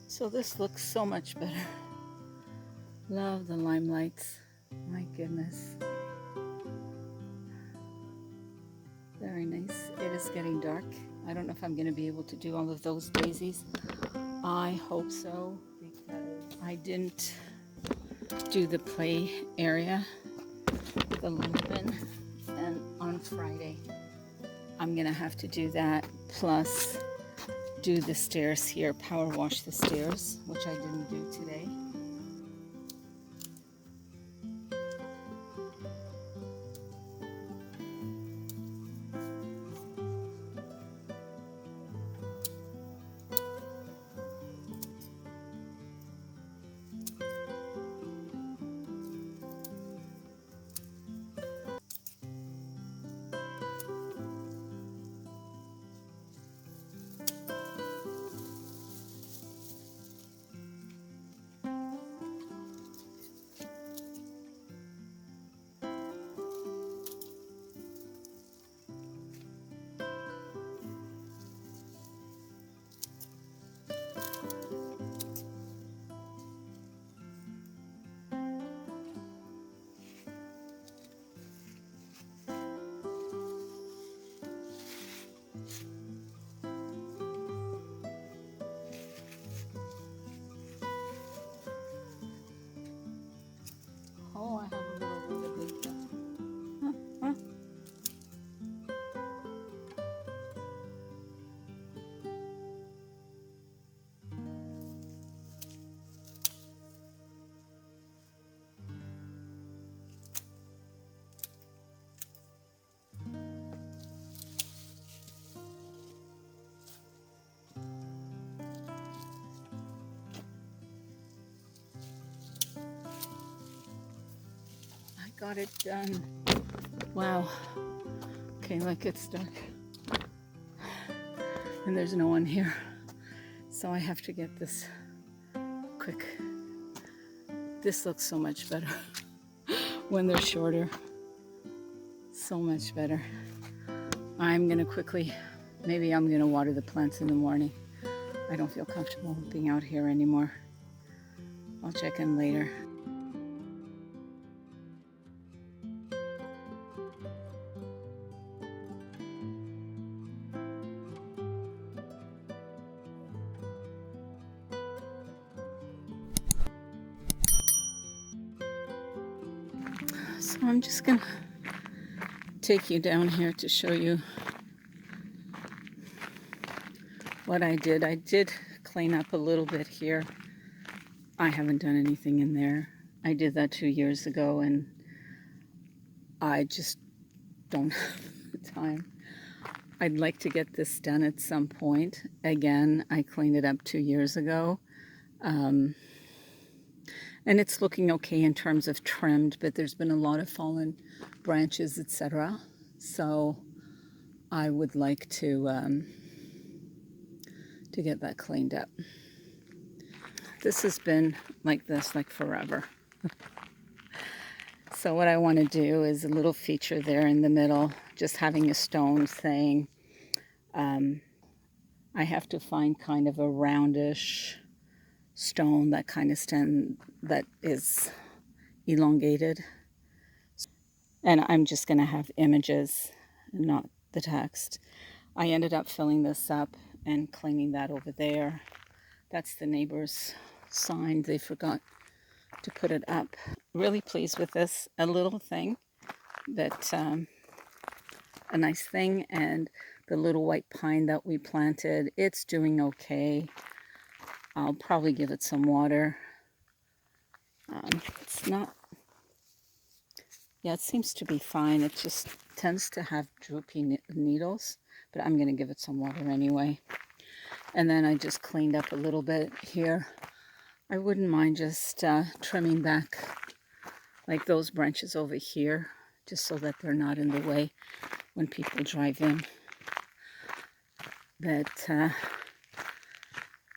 So this looks so much better. Love the limelights. My goodness. Very nice. It is getting dark. I don't know if I'm going to be able to do all of those daisies. I hope so, because I didn't do the play area, the lumpen, and on Friday I'm going to have to do that, plus do the stairs here, power wash the stairs, which I didn't do today. Oh, I have a little bit of big stuff. Huh? I got it done. Wow. Okay, like it's dark. And there's no one here. So I have to get this quick. This looks so much better when they're shorter. So much better. I'm gonna quickly, maybe I'm gonna water the plants in the morning. I don't feel comfortable being out here anymore. I'll check in later. So I'm just gonna take you down here to show you what I did. I did clean up a little bit here. I haven't done anything in there. I did that 2 years ago and I just don't have the time. I'd like to get this done at some point. Again, I cleaned it up 2 years ago. And it's looking okay in terms of trimmed, but there's been a lot of fallen branches, etc. So I would like to get that cleaned up. This has been like this, like forever. So what I want to do is a little feature there in the middle, just having a stone saying, I have to find kind of a roundish stone that kind of stand that is elongated, and I'm just going to have images, not the text. I ended up filling this up and cleaning that over there. That's the neighbor's sign. They forgot to put it up. Really pleased with this. A little thing that a nice thing. And the little white pine that we planted, it's doing okay. I'll probably give it some water. It's not, yeah, it seems to be fine. It just tends to have droopy needles, but I'm going to give it some water anyway. And then I just cleaned up a little bit here. I wouldn't mind just trimming back like those branches over here, just so that they're not in the way when people drive in. But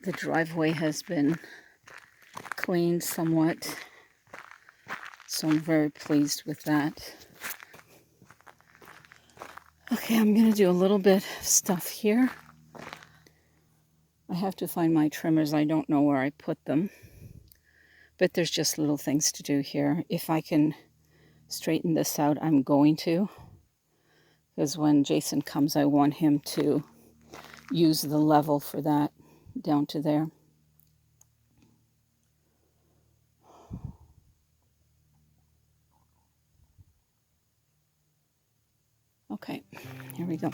the driveway has been cleaned somewhat, so I'm very pleased with that. Okay, I'm going to do a little bit of stuff here. I have to find my trimmers. I don't know where I put them. But there's just little things to do here. If I can straighten this out, I'm going to. Because when Jason comes, I want him to use the level for that down to there. Okay, here we go.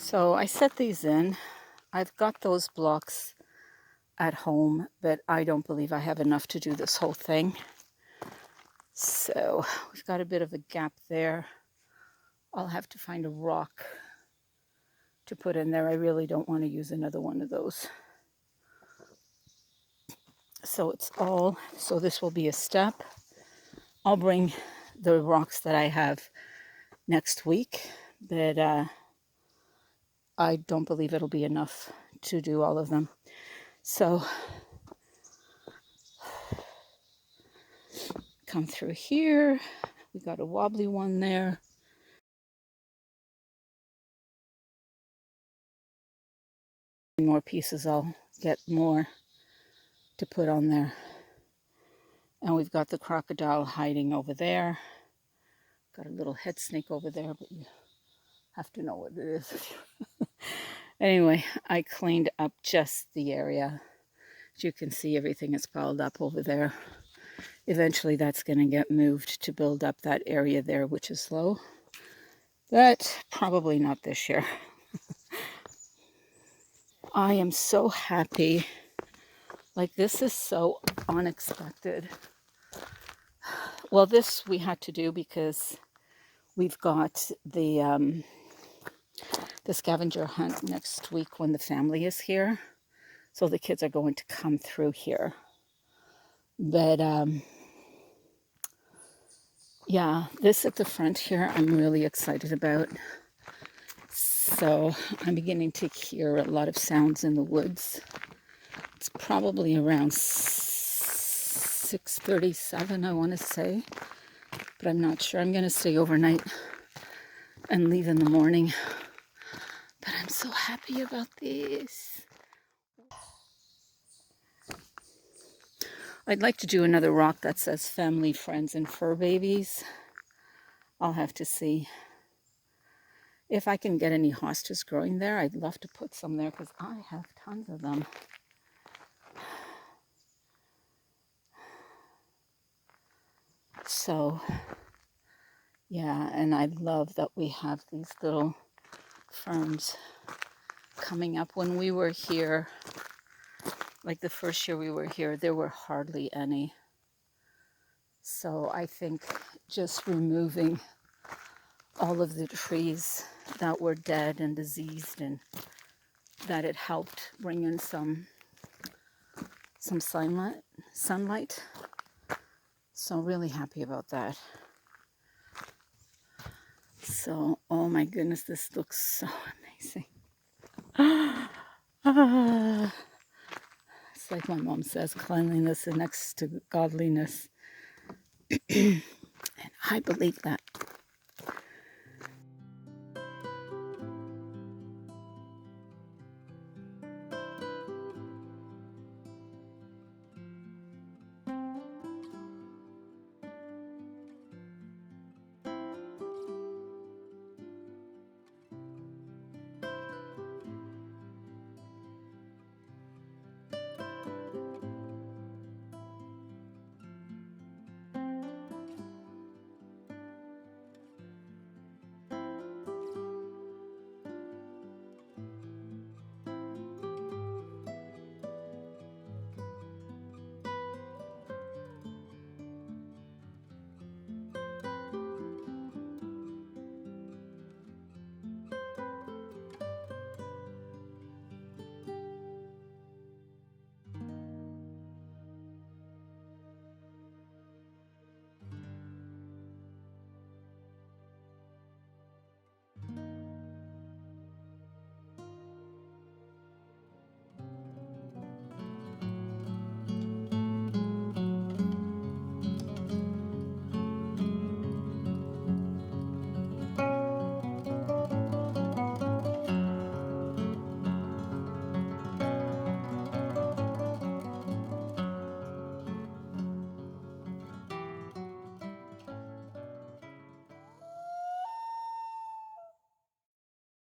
So I set these in. I've got those blocks at home, but I don't believe I have enough to do this whole thing. So we've got a bit of a gap there. I'll have to find a rock to put in there. I really don't want to use another one of those. So this will be a step. I'll bring the rocks that I have next week, but I don't believe it'll be enough to do all of them. So come through here. We got a wobbly one there. More pieces, I'll get more to put on there. And we've got the crocodile hiding over there. Got a little head snake over there, but you have to know what it is. Anyway, I cleaned up just the area. As you can see, everything is piled up over there. Eventually that's going to get moved to build up that area there, which is low. But probably not this year. I am so happy. Like, this is so unexpected. Well, this we had to do because we've got the scavenger hunt next week when the family is here. So the kids are going to come through here. But yeah, this at the front here, I'm really excited about. So I'm beginning to hear a lot of sounds in the woods. It's probably around 6:37, I want to say. But I'm not sure. I'm going to stay overnight and leave in the morning. But I'm so happy about this. I'd like to do another rock that says family, friends, and fur babies. I'll have to see. If I can get any hostas growing there, I'd love to put some there because I have tons of them. So, yeah, and I love that we have these little ferns coming up. When we were here, like the first year we were here, there were hardly any. So I think just removing all of the trees that were dead and diseased, and that it helped bring in some sunlight. So really happy about that. So, oh my goodness, this looks so amazing. It's like my mom says, cleanliness is next to godliness. And I believe that.